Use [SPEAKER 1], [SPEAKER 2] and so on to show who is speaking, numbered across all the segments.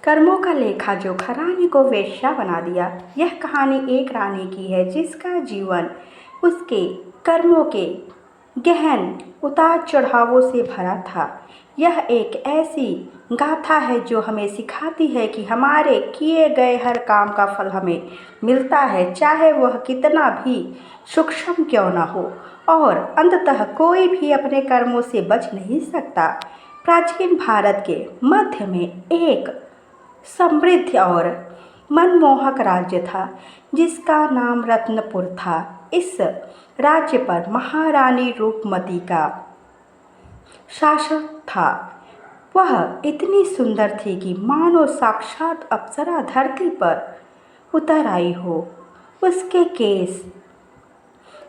[SPEAKER 1] कर्मों का लेखा जोखा रानी को वेश्या बना दिया। यह कहानी एक रानी की है जिसका जीवन उसके कर्मों के गहन उतार चढ़ावों से भरा था। यह एक ऐसी गाथा है जो हमें सिखाती है कि हमारे किए गए हर काम का फल हमें मिलता है, चाहे वह कितना भी सूक्ष्म क्यों न हो, और अंततः कोई भी अपने कर्मों से बच नहीं सकता। प्राचीन भारत के मध्य में एक समृद्ध और मनमोहक राज्य था जिसका नाम रत्नपुर था। इस राज्य पर महारानी रूपमती का शासन था। वह इतनी सुंदर थी कि मानो साक्षात अप्सरा धरती पर उतर आई हो। उसके केस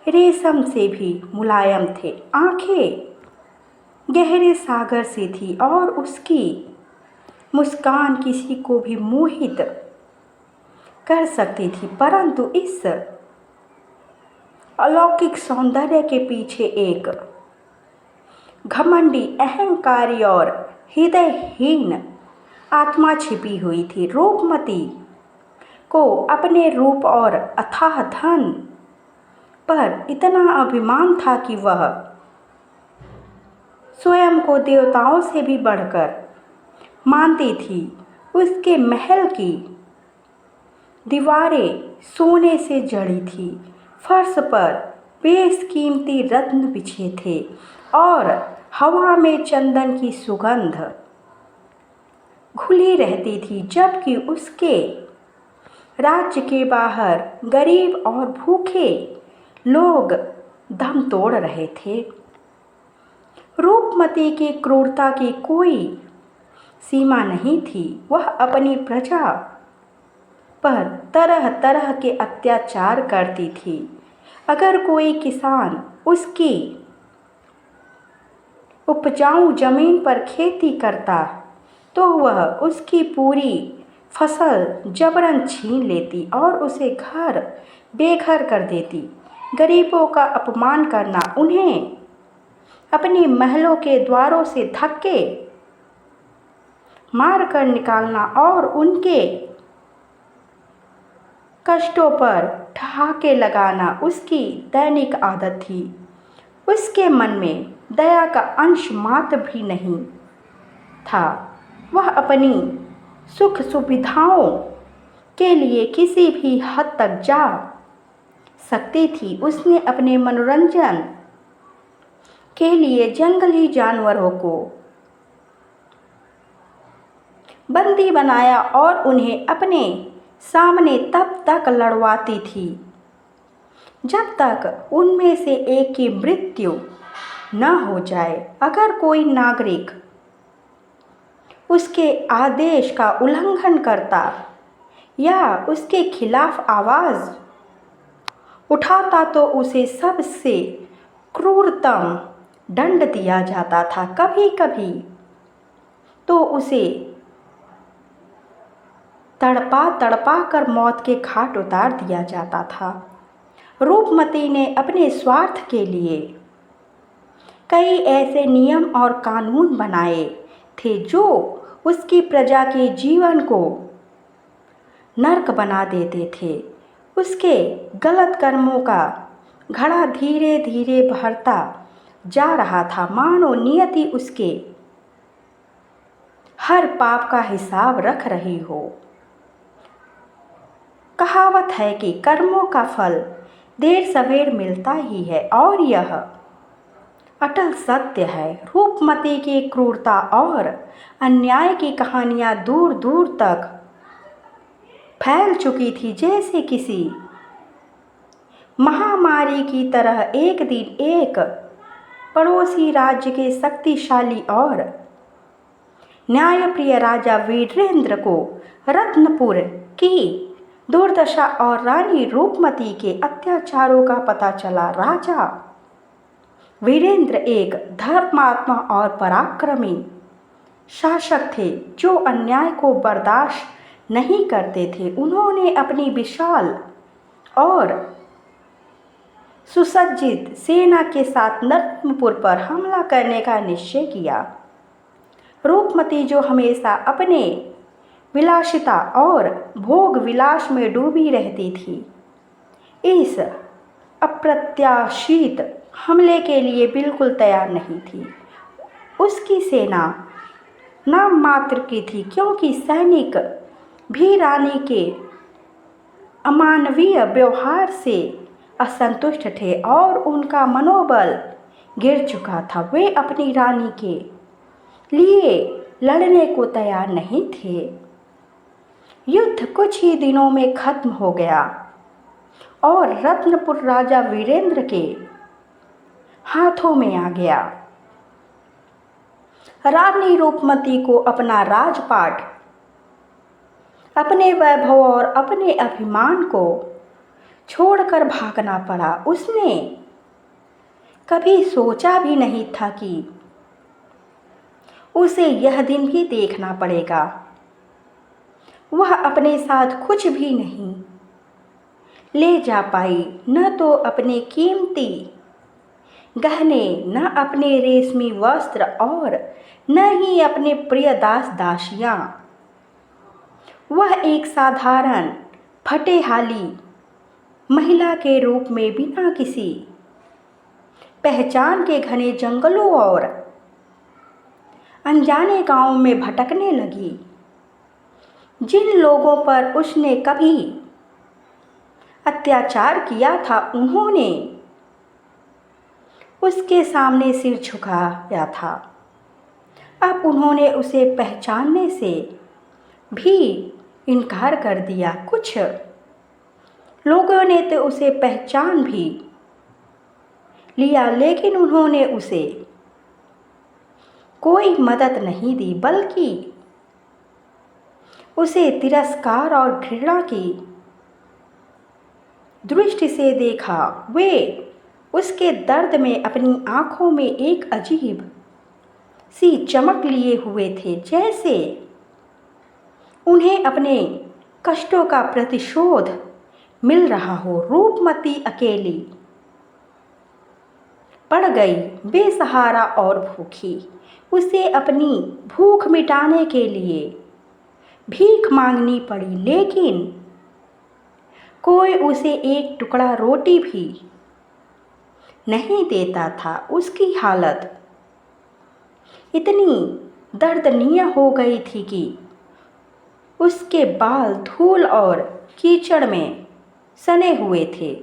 [SPEAKER 1] रेशम से भी मुलायम थे, आंखें गहरे सागर सी थी और उसकी मुस्कान किसी को भी मोहित कर सकती थी। परंतु इस अलौकिक सौंदर्य के पीछे एक घमंडी, अहंकारी और हृदयहीन आत्मा छिपी हुई थी। रूपमती को अपने रूप और अथाह धन पर इतना अभिमान था कि वह स्वयं को देवताओं से भी बढ़कर मानती थी। उसके महल की दीवारें सोने से जड़ी थी, फर्श पर बेशकीमती रत्न बिछे थे और हवा में चंदन की सुगंध घुली रहती थी। जबकि उसके राज्य के बाहर गरीब और भूखे लोग दम तोड़ रहे थे। रूपमती की क्रूरता की कोई सीमा नहीं थी। वह अपनी प्रजा पर तरह तरह के अत्याचार करती थी। अगर कोई किसान उसकी उपजाऊ जमीन पर खेती करता तो वह उसकी पूरी फसल जबरन छीन लेती और उसे घर बेघर कर देती। गरीबों का अपमान करना, उन्हें अपने महलों के द्वारों से धक्के मार कर निकालना और उनके कष्टों पर ठहाके लगाना उसकी दैनिक आदत थी। उसके मन में दया का अंश मात्र भी नहीं था। वह अपनी सुख सुविधाओं के लिए किसी भी हद तक जा सकती थी। उसने अपने मनोरंजन के लिए जंगली जानवरों को बंदी बनाया और उन्हें अपने सामने तब तक लड़वाती थी जब तक उनमें से एक की मृत्यु न हो जाए। अगर कोई नागरिक उसके आदेश का उल्लंघन करता या उसके खिलाफ आवाज़ उठाता तो उसे सबसे क्रूरतम दंड दिया जाता था। कभी कभी तो उसे तड़पा तड़पा कर मौत के घाट उतार दिया जाता था। रूपमती ने अपने स्वार्थ के लिए कई ऐसे नियम और कानून बनाए थे जो उसकी प्रजा के जीवन को नर्क बना देते थे। उसके गलत कर्मों का घड़ा धीरे धीरे भरता जा रहा था, मानो नियति उसके हर पाप का हिसाब रख रही हो। कहावत है कि कर्मों का फल देर सवेर मिलता ही है, और यह अटल सत्य है। रूपमती की क्रूरता और अन्याय की कहानियां दूर दूर तक फैल चुकी थी। जैसे किसी महामारी की तरह एक दिन एक पड़ोसी राज्य के शक्तिशाली और न्यायप्रिय राजा वीरेंद्र को रत्नपुर की दुर्दशा और रानी रूपमती के अत्याचारों का पता चला। राजा वीरेंद्र एक धर्मात्मा और पराक्रमी शासक थे जो अन्याय को बर्दाश्त नहीं करते थे। उन्होंने अपनी विशाल और सुसज्जित सेना के साथ रत्नपुर पर हमला करने का निश्चय किया। रूपमती, जो हमेशा अपने विलासिता और भोग विलास में डूबी रहती थी। इस अप्रत्याशित हमले के लिए बिल्कुल तैयार नहीं थी। उसकी सेना नाम मात्र की थी, क्योंकि सैनिक भी रानी के अमानवीय व्यवहार से असंतुष्ट थे और उनका मनोबल गिर चुका था। वे अपनी रानी के लिए लड़ने को तैयार नहीं थे। युद्ध कुछ ही दिनों में खत्म हो गया और रत्नपुर राजा वीरेंद्र के हाथों में आ गया। रानी रूपमती को अपना राजपाट, अपने वैभव और अपने अभिमान को छोड़कर भागना पड़ा। उसने कभी सोचा भी नहीं था कि उसे यह दिन भी देखना पड़ेगा। वह अपने साथ कुछ भी नहीं ले जा पाई, न तो अपने कीमती गहने, न अपने रेशमी वस्त्र और न ही अपने प्रिय दास दासियां। वह एक साधारण फटेहाली महिला के रूप में बिना किसी पहचान के घने जंगलों और अनजाने गांवों में भटकने लगी। जिन लोगों पर उसने कभी अत्याचार किया था, उन्होंने उसके सामने सिर झुकाया था। अब उन्होंने उसे पहचानने से भी इनकार कर दिया। कुछ लोगों ने तो उसे पहचान भी लिया, लेकिन उन्होंने उसे कोई मदद नहीं दी, बल्कि उसे तिरस्कार और घृणा की दृष्टि से देखा। वे उसके दर्द में अपनी आंखों में एक अजीब सी चमक लिए हुए थे, जैसे उन्हें अपने कष्टों का प्रतिशोध मिल रहा हो। रूपमती अकेली पड़ गई, बेसहारा और भूखी। उसे अपनी भूख मिटाने के लिए भीख मांगनी पड़ी, लेकिन कोई उसे एक टुकड़ा रोटी भी नहीं देता था। उसकी हालत इतनी दर्दनीय हो गई थी कि उसके बाल धूल और कीचड़ में सने हुए थे,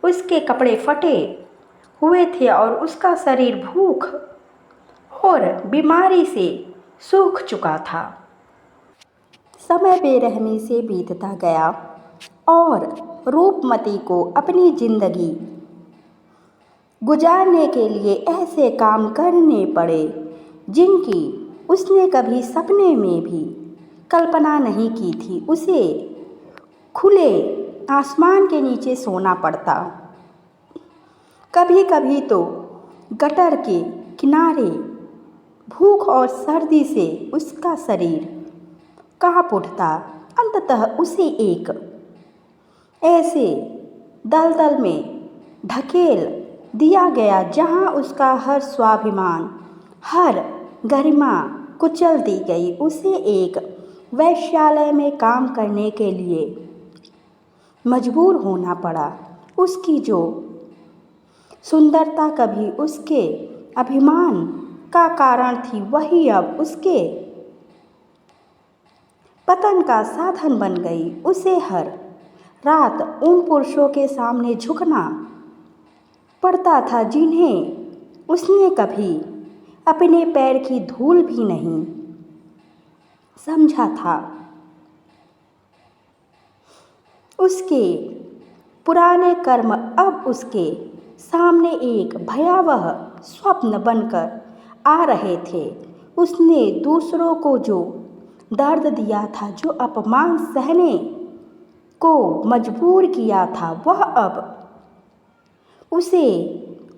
[SPEAKER 1] उसके कपड़े फटे हुए थे और उसका शरीर भूख और बीमारी से सूख चुका था। समय बेरहमी से बीतता गया और रूपमती को अपनी जिंदगी गुजारने के लिए ऐसे काम करने पड़े जिनकी उसने कभी सपने में भी कल्पना नहीं की थी। उसे खुले आसमान के नीचे सोना पड़ता, कभी कभी तो गटर के किनारे। भूख और सर्दी से उसका शरीर कांप उठता। अंततः उसे एक ऐसे दलदल में ढकेल दिया गया जहां उसका हर स्वाभिमान, हर गरिमा कुचल दी गई। उसे एक वेश्यालय में काम करने के लिए मजबूर होना पड़ा। उसकी जो सुंदरता कभी उसके अभिमान का कारण थी, वही अब उसके पतन का साधन बन गई। उसे हर रात उन पुरुषों के सामने झुकना पड़ता था जिन्हें उसने कभी अपने पैर की धूल भी नहीं समझा था। उसके पुराने कर्म अब उसके सामने एक भयावह स्वप्न बनकर आ रहे थे। उसने दूसरों को जो दर्द दिया था, जो अपमान सहने को मजबूर किया था, वह अब उसे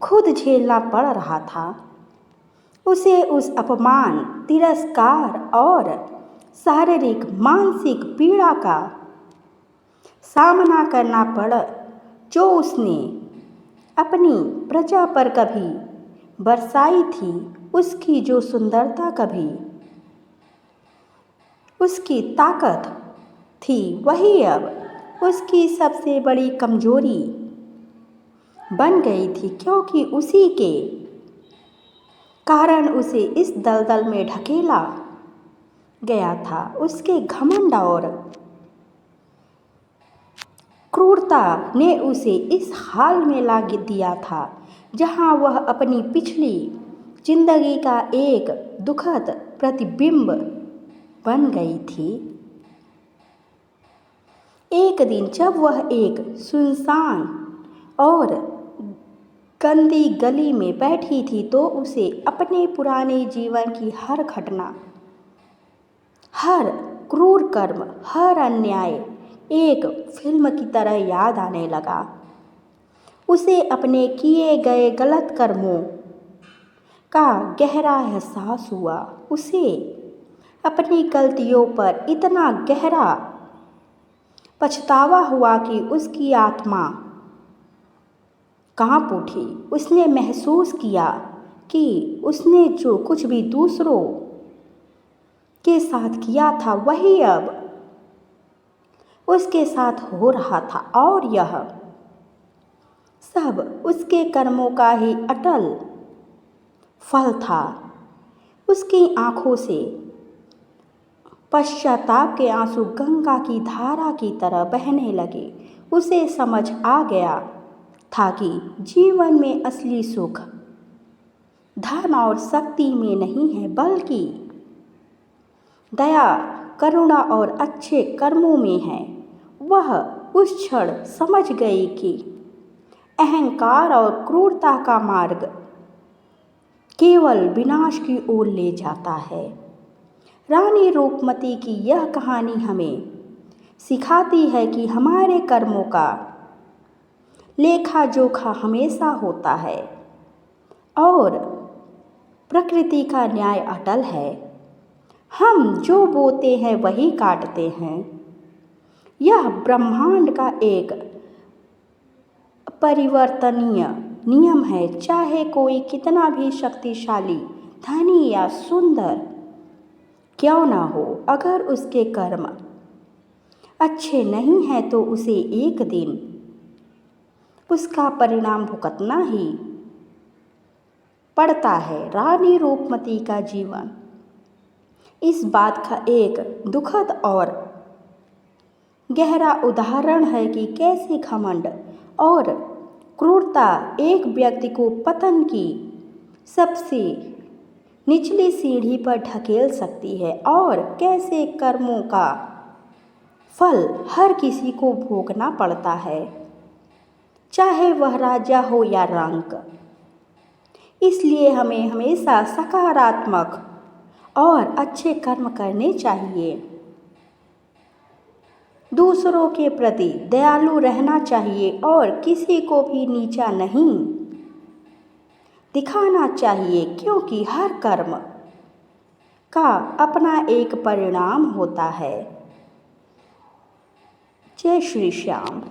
[SPEAKER 1] खुद झेलना पड़ रहा था। उसे उस अपमान, तिरस्कार और शारीरिक मानसिक पीड़ा का सामना करना पड़ा जो उसने अपनी प्रजा पर कभी बरसाई थी। उसकी जो सुंदरता कभी उसकी ताकत थी, वही अब उसकी सबसे बड़ी कमजोरी बन गई थी, क्योंकि उसी के कारण उसे इस दलदल में ढकेला गया था। उसके घमंड और क्रूरता ने उसे इस हाल में ला दिया था जहां वह अपनी पिछली जिंदगी का एक दुखद प्रतिबिंब बन गई थी। एक दिन जब वह एक सुनसान और गंदी गली में बैठी थी तो उसे अपने पुराने जीवन की हर घटना, हर क्रूर कर्म, हर अन्याय एक फिल्म की तरह याद आने लगा। उसे अपने किए गए गलत कर्मों का गहरा एहसास हुआ। उसे अपनी गलतियों पर इतना गहरा पछतावा हुआ कि उसकी आत्मा कांप उठी। उसने महसूस किया कि उसने जो कुछ भी दूसरों के साथ किया था वही अब उसके साथ हो रहा था, और यह सब उसके कर्मों का ही अटल फल था। उसकी आंखों से पश्चाताप के आंसू गंगा की धारा की तरह बहने लगे। उसे समझ आ गया था कि जीवन में असली सुख धन और शक्ति में नहीं है, बल्कि दया, करुणा और अच्छे कर्मों में है। वह उस क्षण समझ गई कि अहंकार और क्रूरता का मार्ग केवल विनाश की ओर ले जाता है। रानी रूपमती की यह कहानी हमें सिखाती है कि हमारे कर्मों का लेखा जोखा हमेशा होता है और प्रकृति का न्याय अटल है। हम जो बोते हैं वही काटते हैं। यह ब्रह्मांड का एक परिवर्तनीय नियम है। चाहे कोई कितना भी शक्तिशाली, धनी या सुंदर क्यों ना हो, अगर उसके कर्म अच्छे नहीं हैं तो उसे एक दिन उसका परिणाम भुगतना ही पड़ता है। रानी रूपमती का जीवन इस बात का एक दुखद और गहरा उदाहरण है कि कैसे घमंड और क्रूरता एक व्यक्ति को पतन की सबसे निचली सीढ़ी पर ढकेल सकती है, और कैसे कर्मों का फल हर किसी को भोगना पड़ता है, चाहे वह राजा हो या रंक। इसलिए हमें हमेशा सकारात्मक और अच्छे कर्म करने चाहिए। दूसरों के प्रति दयालु रहना चाहिए और किसी को भी नीचा नहीं दिखाना चाहिए, क्योंकि हर कर्म का अपना एक परिणाम होता है। जय श्री श्याम।